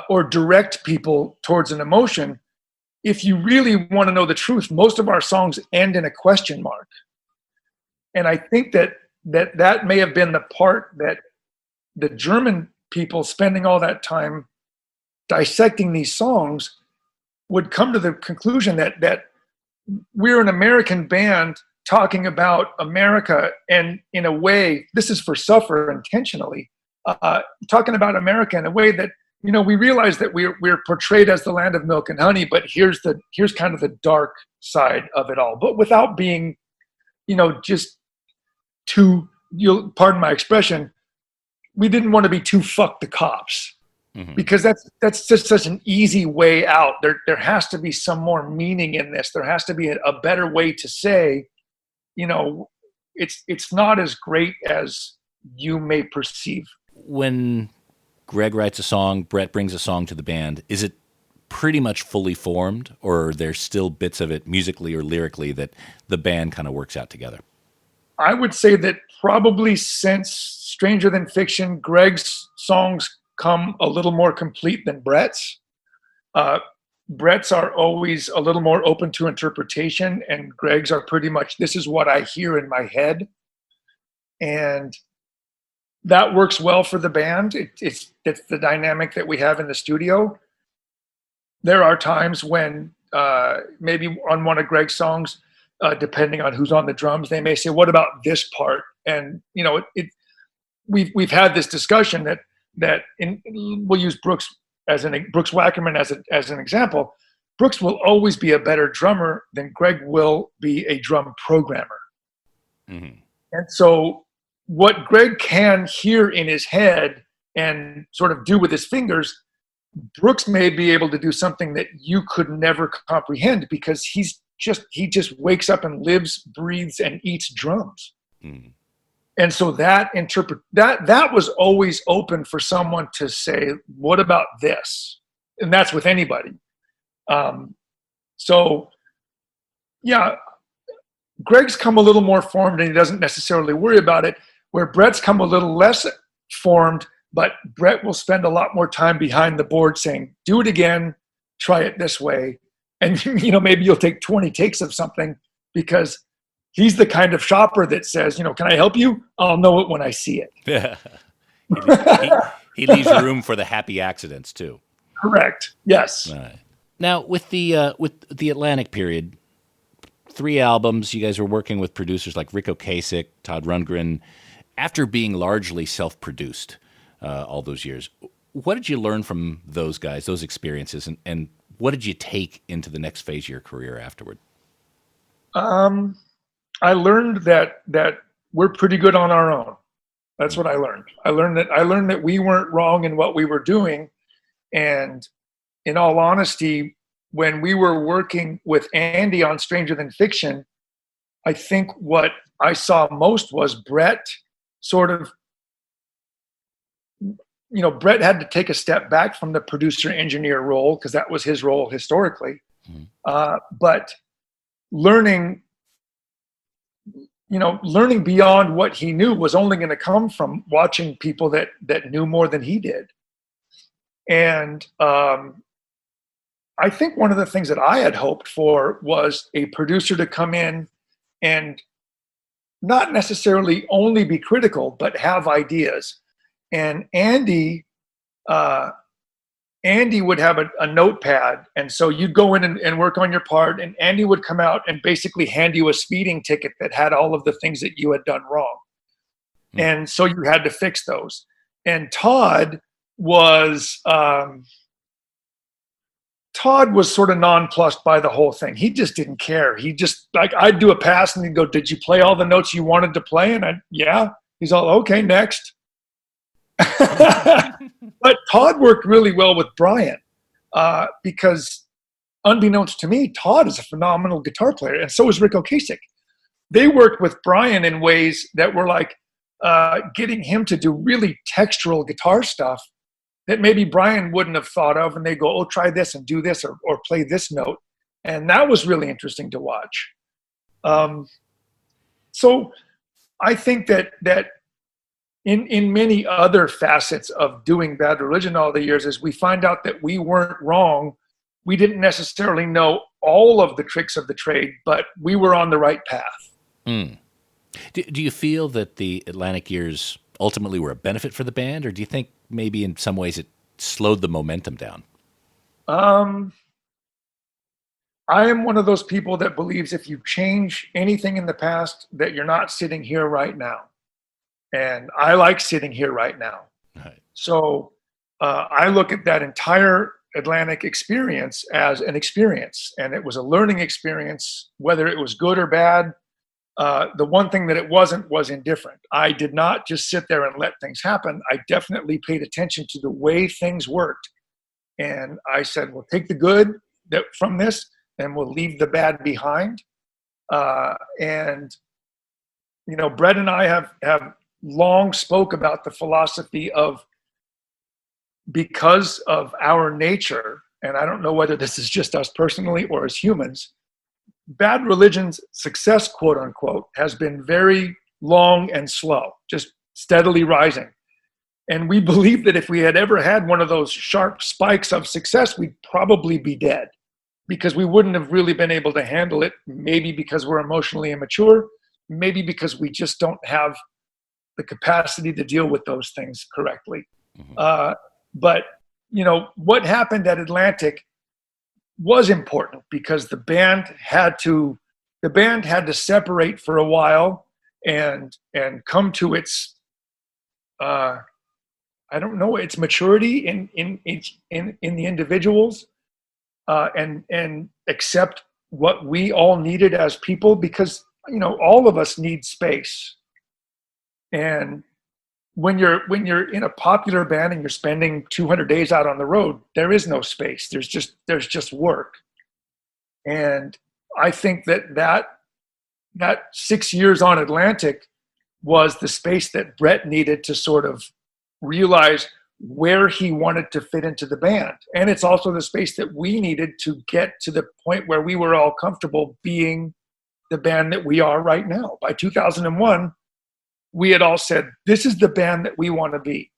or direct people towards an emotion. If you really want to know the truth, most of our songs end in a question mark. And I think that may have been the part that the German people, spending all that time dissecting these songs, would come to the conclusion that we're an American band talking about America, and in a way, this is for Suffer intentionally, talking about America in a way that, we realize that we're portrayed as the land of milk and honey, but here's kind of the dark side of it all, but without being, just too, pardon my expression, we didn't want to be too fuck the cops. Mm-hmm. Because that's just such an easy way out. There has to be some more meaning in this. There has to be a better way to say, it's not as great as you may perceive. When Greg writes a song, Brett brings a song to the band, is it pretty much fully formed, or are there still bits of it musically or lyrically that the band kind of works out together? I would say that probably since Stranger Than Fiction, Greg's songs come a little more complete than Brett's. Brett's are always a little more open to interpretation, and Greg's are pretty much, this is what I hear in my head. And that works well for the band. It's the dynamic that we have in the studio. There are times when maybe on one of Greg's songs, depending on who's on the drums, they may say, what about this part? And, we've had this discussion that we'll use Brooks Wackerman as an example. Brooks will always be a better drummer than Greg will be a drum programmer. Mm-hmm. And so what Greg can hear in his head and sort of do with his fingers, Brooks may be able to do something that you could never comprehend, because he just wakes up and lives, breathes, and eats drums. Mm-hmm. And so that was always open for someone to say, what about this? And that's with anybody. So yeah, Greg's come a little more formed and he doesn't necessarily worry about it, where Brett's come a little less formed, but Brett will spend a lot more time behind the board saying, do it again, try it this way. And, maybe you'll take 20 takes of something because he's the kind of shopper that says, can I help you? I'll know it when I see it. Yeah. He leaves room for the happy accidents too. Correct. Yes. Right. Now with the Atlantic period, 3 albums, you guys were working with producers like Rico Kasich, Todd Rundgren, after being largely self-produced all those years. What did you learn from those guys, those experiences, and what did you take into the next phase of your career afterward? I learned that we're pretty good on our own. That's what I learned. I learned that we weren't wrong in what we were doing. And in all honesty, when we were working with Andy on Stranger Than Fiction, I think what I saw most was Brett sort of, Brett had to take a step back from the producer engineer role because that was his role historically. But learning beyond what he knew was only going to come from watching people that knew more than he did. And I think one of the things that I had hoped for was a producer to come in and not necessarily only be critical, but have ideas. And Andy would have a notepad. And so you'd go in and work on your part, and Andy would come out and basically hand you a speeding ticket that had all of the things that you had done wrong. And so you had to fix those. And Todd was sort of nonplussed by the whole thing. He just didn't care. He just, I'd do a pass and he'd go, "Did you play all the notes you wanted to play?" And yeah. He's all, "Okay, next." But Todd worked really well with Brian because unbeknownst to me, Todd is a phenomenal guitar player, and so is Rico Kasich. They worked with Brian in ways that were like getting him to do really textural guitar stuff that maybe Brian wouldn't have thought of, and they go, "Oh, try this and do this or play this note." And that was really interesting to watch. So I think that in many other facets of doing Bad Religion all the years, as we find out that we weren't wrong, we didn't necessarily know all of the tricks of the trade, but we were on the right path. Do you feel that the Atlantic years ultimately were a benefit for the band, or do you think maybe in some ways it slowed the momentum down? I am one of those people that believes if you change anything in the past, that you're not sitting here right now. And I like sitting here right now. Right. So I look at that entire Atlantic experience as an experience, and it was a learning experience, whether it was good or bad. The one thing that it wasn't was indifferent. I did not just sit there and let things happen. I definitely paid attention to the way things worked. And I said, we'll take the good from this and we'll leave the bad behind. And, Brett and I have long spoke about the philosophy of, because of our nature, and I don't know whether this is just us personally or as humans, Bad Religion's success, quote unquote, has been very long and slow, just steadily rising. And we believe that if we had ever had one of those sharp spikes of success, we'd probably be dead because we wouldn't have really been able to handle it, maybe because we're emotionally immature, maybe because we just don't have the capacity to deal with those things correctly. But, what happened at Atlantic was important because the band had to separate for a while and come to its, its maturity in the individuals, and accept what we all needed as people, because, all of us need space. And when you're in a popular band and you're spending 200 days out on the road, there is no space. There's just work. And I think that 6 years on Atlantic was the space that Brett needed to sort of realize where he wanted to fit into the band. And it's also the space that we needed to get to the point where we were all comfortable being the band that we are right now. By 2001, we had all said, this is the band that we want to be.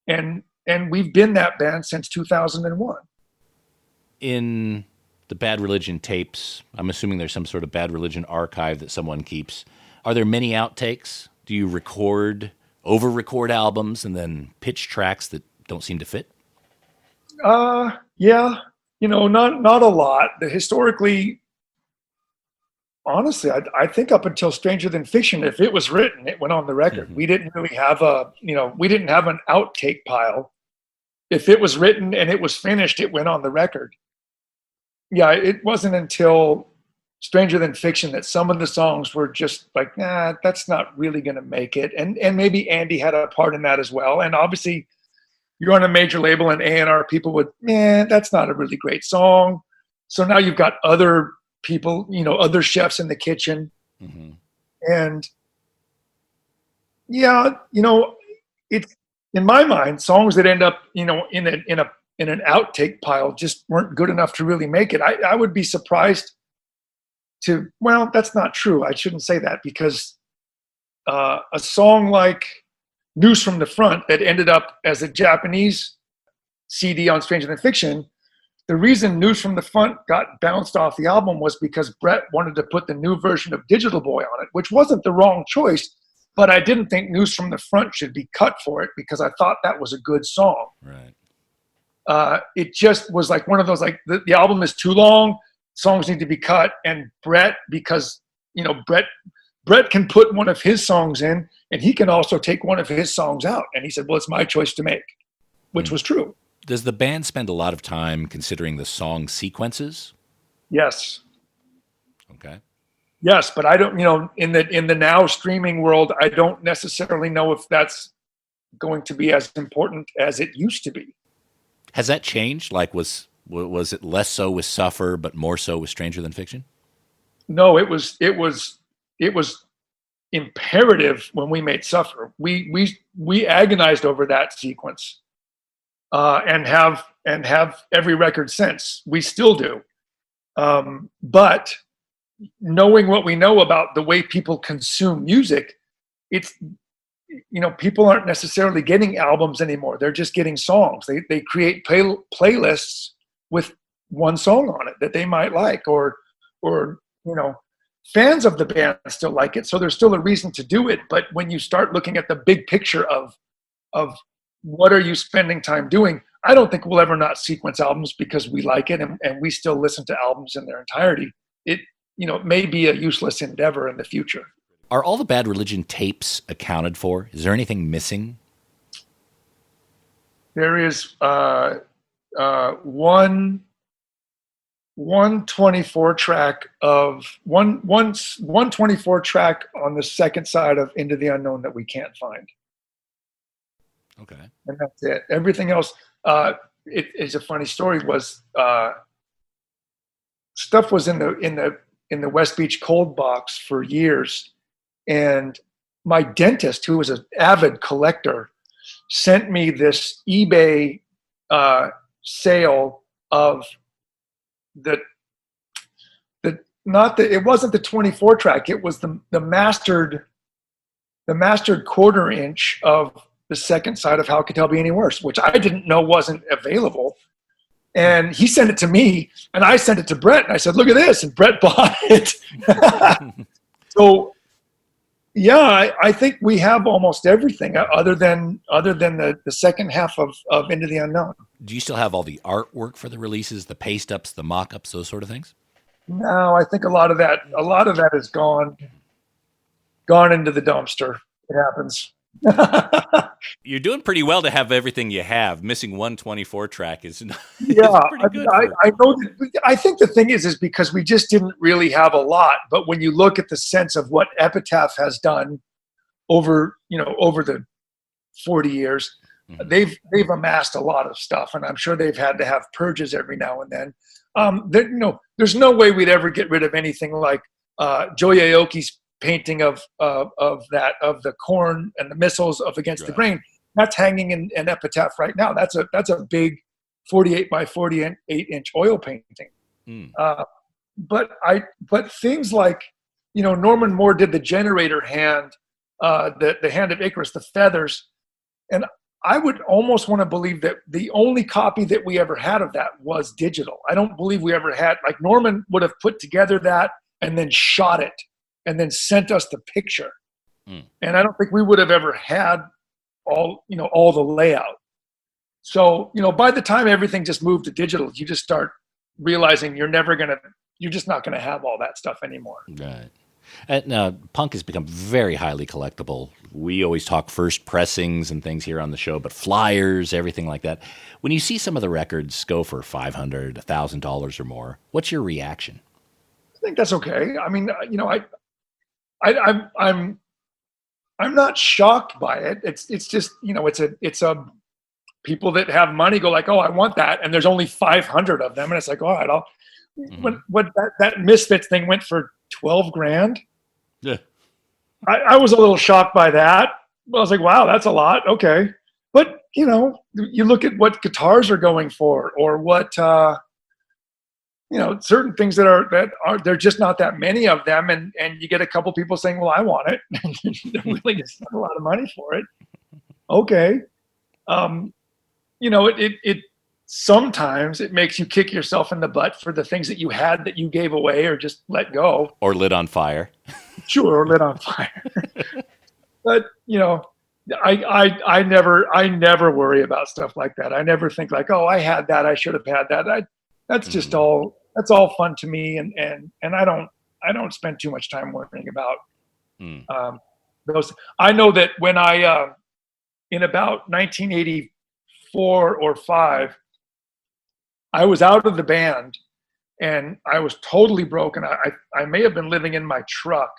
And we've been that band since 2001. In the Bad Religion tapes, I'm assuming there's some sort of Bad Religion archive that someone keeps. Are there many outtakes? Do you over-record albums and then pitch tracks that don't seem to fit? Yeah, not a lot. Historically, honestly, I think up until Stranger Than Fiction, if it was written, it went on the record. Mm-hmm. We didn't really have we didn't have an outtake pile. If it was written and it was finished, it went on the record. Yeah, it wasn't until Stranger Than Fiction that some of the songs were just like, nah, that's not really going to make it. And maybe Andy had a part in that as well. And obviously, you're on a major label and A&R people would, that's not a really great song. So now you've got other people, other chefs in the kitchen. Mm-hmm. And yeah, it's, in my mind, songs that end up, in an outtake pile just weren't good enough to really make it. I would be surprised that's not true. I shouldn't say that, because a song like News from the Front that ended up as a Japanese CD on Stranger Than Fiction, the reason News from the Front got bounced off the album was because Brett wanted to put the new version of Digital Boy on it, which wasn't the wrong choice, but I didn't think News from the Front should be cut for it because I thought that was a good song. Right. It just was like one of those, like the album is too long, songs need to be cut, and Brett, because Brett can put one of his songs in, and he can also take one of his songs out. And he said, well, it's my choice to make, which was true. Does the band spend a lot of time considering the song sequences? Yes. Okay. Yes, but I don't, in the now streaming world, I don't necessarily know if that's going to be as important as it used to be. Has that changed? Like, was it less so with Suffer, but more so with Stranger Than Fiction? No, it was imperative when we made Suffer. We agonized over that sequence, and have every record since. We still do, but knowing what we know about the way people consume music, it's people aren't necessarily getting albums anymore. They're just getting songs. They create playlists with one song on it that they might like, or fans of the band still like it, so there's still a reason to do it. But when you start looking at the big picture of what are you spending time doing, I don't think we'll ever not sequence albums because we like it, and we still listen to albums in their entirety. It may be a useless endeavor in the future. Are all the Bad Religion tapes accounted for? Is there anything missing? There is one 24 track of one 24 track on the second side of Into the Unknown that we can't find. Okay. And that's it. Everything else, it's a funny story, was stuff was in the West Beach cold box for years. And my dentist, who was an avid collector, sent me this eBay sale of it wasn't the 24 track, it was the mastered quarter inch of the second side of How It Could Hell Be Any Worse, which I didn't know wasn't available. And he sent it to me, and I sent it to Brett, and I said, look at this, and Brett bought it. So yeah, I think we have almost everything other than the second half of Into the Unknown. Do you still have all the artwork for the releases, the paste-ups, the mock-ups, those sort of things? No, I think a lot of that is gone into the dumpster. It happens. You're doing pretty well to have everything you have. Missing one 24 track is pretty good. I know. I think the thing is because we just didn't really have a lot. But when you look at the sense of what Epitaph has done over the 40 years, mm-hmm. they've amassed a lot of stuff, and I'm sure they've had to have purges every now and then. There's no way we'd ever get rid of anything like Joe Aoki's painting of the corn and the missiles of Against the Grain. That's hanging in an Epitaph right now. That's a big 48 by 48 inch oil painting. But things like, Norman Moore did the generator hand, the hand of Icarus, the feathers, and I would almost want to believe that the only copy that we ever had of that was digital. I don't believe we ever had, like Norman would have put together that and then shot it and then sent us the picture. And I don't think we would have ever had all the layout. So, by the time everything just moved to digital, you just start realizing you're just not going to have all that stuff anymore. Right. Now, punk has become very highly collectible. We always talk first pressings and things here on the show, but flyers, everything like that. When you see some of the records go for $500, $1,000 or more, what's your reaction? I think that's okay. I mean, I'm not shocked by it. It's just, it's a people that have money go like, oh, I want that, and there's only 500 of them, and it's like, all right, I'll. When that Misfits thing went for $12,000. Yeah, I was a little shocked by that. I was like, wow, that's a lot. Okay, but you look at what guitars are going for, or what certain things that are there just not that many of them, and you get a couple people saying, well, I want it. They're willing to spend a lot of money for it. Okay, it sometimes it makes you kick yourself in the butt for the things that you had that you gave away or just let go. Or lit on fire. Sure, or lit on fire. But, I never worry about stuff like that. I never think like, oh, I had that, I should have had that. That's just that's all fun to me. And I don't spend too much time worrying about those. I know that when I, in about 1984 or 5, I was out of the band and I was totally broken. I may have been living in my truck,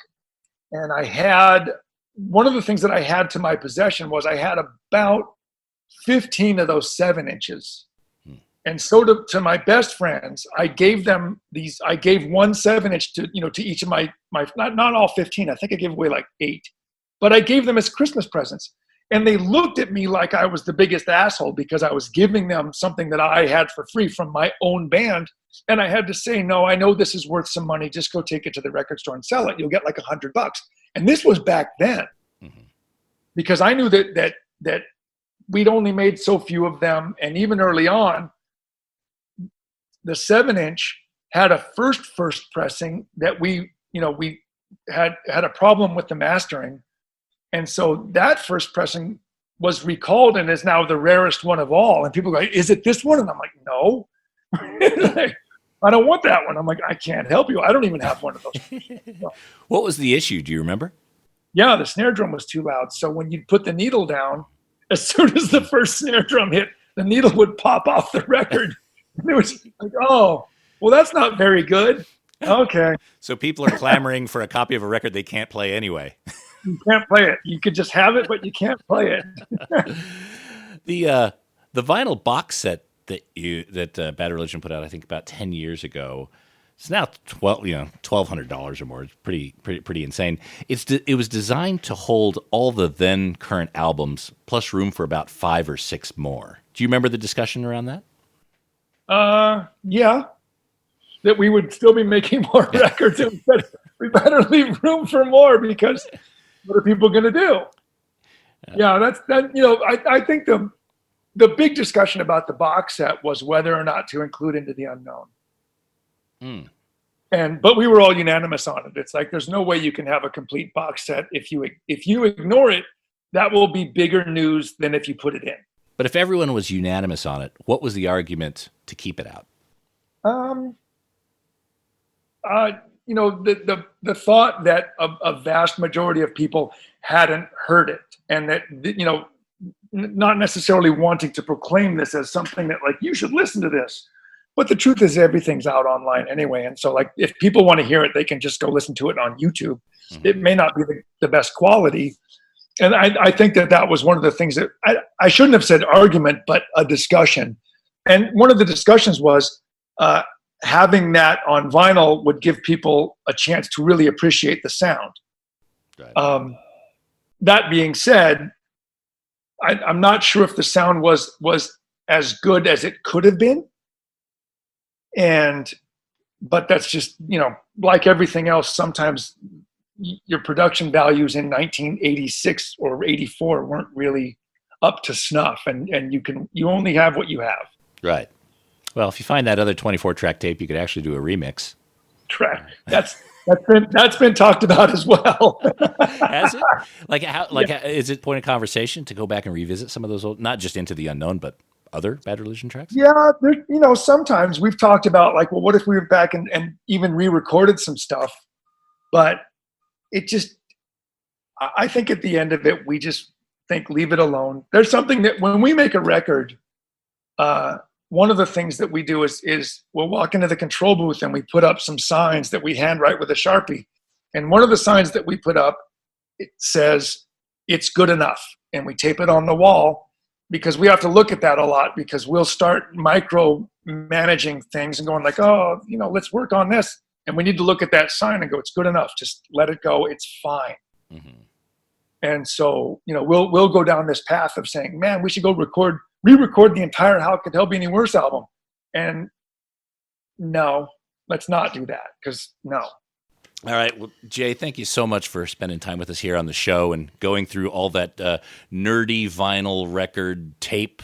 and I had one of the things that I had to my possession was I had about 15 of those 7-inches. And so to my best friends, I gave them these. I gave one 7-inch to each of my not all 15. I think I gave away like 8, but I gave them as Christmas presents. And they looked at me like I was the biggest asshole because I was giving them something that I had for free from my own band. And I had to say, no, I know this is worth some money. Just go take it to the record store and sell it. You'll get like $100. And this was back then, because I knew that we'd only made so few of them. And even early on, the 7-inch had a first pressing that we had a problem with the mastering. And so that first pressing was recalled and is now the rarest one of all. And people go, is it this one? And I'm like, no, I don't want that one. I'm like, I can't help you. I don't even have one of those. So, what was the issue? Do you remember? Yeah, the snare drum was too loud. So when you put the needle down, as soon as the first snare drum hit, the needle would pop off the record. And it was like, oh, well, that's not very good. Okay. So people are clamoring for a copy of a record they can't play anyway. You can't play it. You could just have it, but you can't play it. The vinyl box set that Bad Religion put out, I think about 10 years ago, it's now $1,200 or more. It's pretty insane. It was designed to hold all the then current albums plus room for about 5 or 6 more. Do you remember the discussion around that? Yeah. That we would still be making more records, and we better leave room for more, because what are people going to do? Yeah, that's that. I think the big discussion about the box set was whether or not to include Into the Unknown. But we were all unanimous on it. It's like there's no way you can have a complete box set if you ignore it. That will be bigger news than if you put it in. But if everyone was unanimous on it, what was the argument to keep it out? The thought that a vast majority of people hadn't heard it, and that, not necessarily wanting to proclaim this as something that like, you should listen to this. But the truth is everything's out online anyway. And so like, if people want to hear it, they can just go listen to it on YouTube. It may not be the best quality. And I think that was one of the things that I shouldn't have said argument, but a discussion. And one of the discussions was, having that on vinyl would give people a chance to really appreciate the sound. Right. That being said, I'm not sure if the sound was as good as it could have been. But that's just, like everything else, sometimes your production values in 1986 or 84 weren't really up to snuff, and you only have what you have. Right. Well, if you find that other 24-track tape, you could actually do a remix. Track. That's been talked about as well. Has it? Is it point of conversation to go back and revisit some of those old, not just Into the Unknown, but other Bad Religion tracks? Yeah, sometimes we've talked about like, well, what if we went back and even re-recorded some stuff? But it just, I think at the end of it, we just think leave it alone. There's something that when we make a record, one of the things that we do is we'll walk into the control booth and we put up some signs that we handwrite with a Sharpie. And one of the signs that we put up, it says, "It's good enough." And we tape it on the wall because we have to look at that a lot, because we'll start micro managing things and going like, oh, let's work on this. And we need to look at that sign and go, it's good enough. Just let it go. It's fine. Mm-hmm. And so, we'll go down this path of saying, man, we should go re-record the entire How Could Hell Be Any Worse album. And no, let's not do that, because no. All right. Well, Jay, thank you so much for spending time with us here on the show and going through all that nerdy vinyl record tape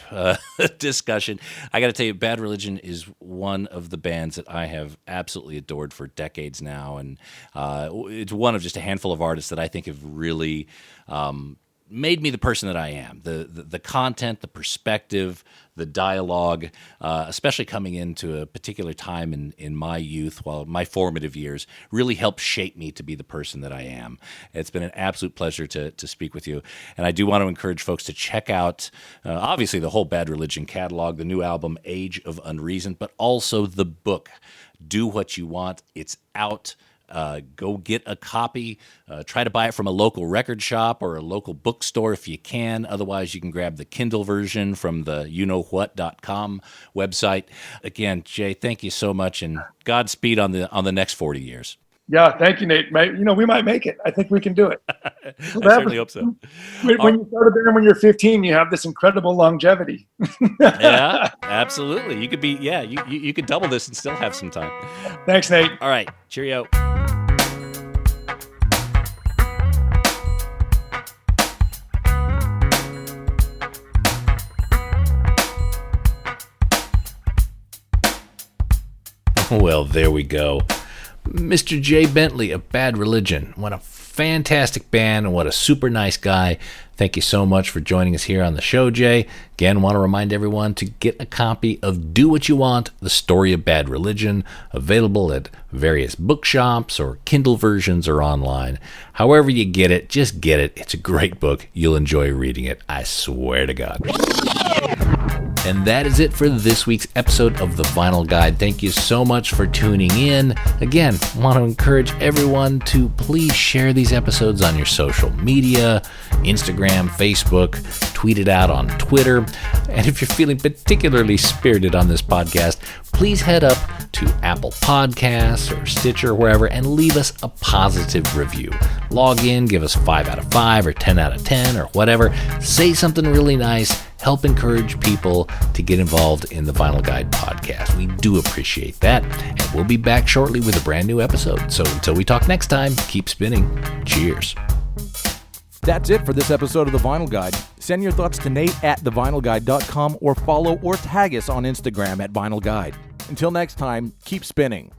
discussion. I got to tell you, Bad Religion is one of the bands that I have absolutely adored for decades now. And it's one of just a handful of artists that I think have really made me the person that I am. The content, the perspective, the dialogue, especially coming into a particular time in my youth, while my formative years, really helped shape me to be the person that I am. It's been an absolute pleasure to speak with you. And I do want to encourage folks to check out, obviously, the whole Bad Religion catalog, the new album, Age of Unreason, but also the book, Do What You Want. It's out. Go get a copy. Try to buy it from a local record shop or a local bookstore if you can. Otherwise, you can grab the Kindle version from the youknowwhat.com website. Again, Jay, thank you so much, and Godspeed on the next 40 years. Yeah, thank you, Nate. We might make it. I think we can do it. I certainly hope so. When you start a band when you're 15, you have this incredible longevity. Yeah, absolutely. You could be, you could double this and still have some time. Thanks, Nate. All right, cheerio. Well, there we go. Mr. Jay Bentley of Bad Religion. What a fantastic band and what a super nice guy. Thank you so much for joining us here on the show, Jay. Again, want to remind everyone to get a copy of Do What You Want, The Story of Bad Religion, available at various bookshops or Kindle versions or online. However you get it, just get it. It's a great book. You'll enjoy reading it. I swear to God. And that is it for this week's episode of The Vinyl Guide. Thank you so much for tuning in. Again, want to encourage everyone to please share these episodes on your social media, Instagram, Facebook, tweet it out on Twitter. And if you're feeling particularly spirited on this podcast, please head up to Apple Podcasts or Stitcher, wherever, and leave us a positive review. Log in, give us 5 out of 5 or 10 out of 10 or whatever. Say something really nice. Help encourage people to get involved in the Vinyl Guide podcast. We do appreciate that. And we'll be back shortly with a brand new episode. So until we talk next time, keep spinning. Cheers. That's it for this episode of The Vinyl Guide. Send your thoughts to Nate at thevinylguide.com or follow or tag us on Instagram at Vinyl Guide. Until next time, keep spinning.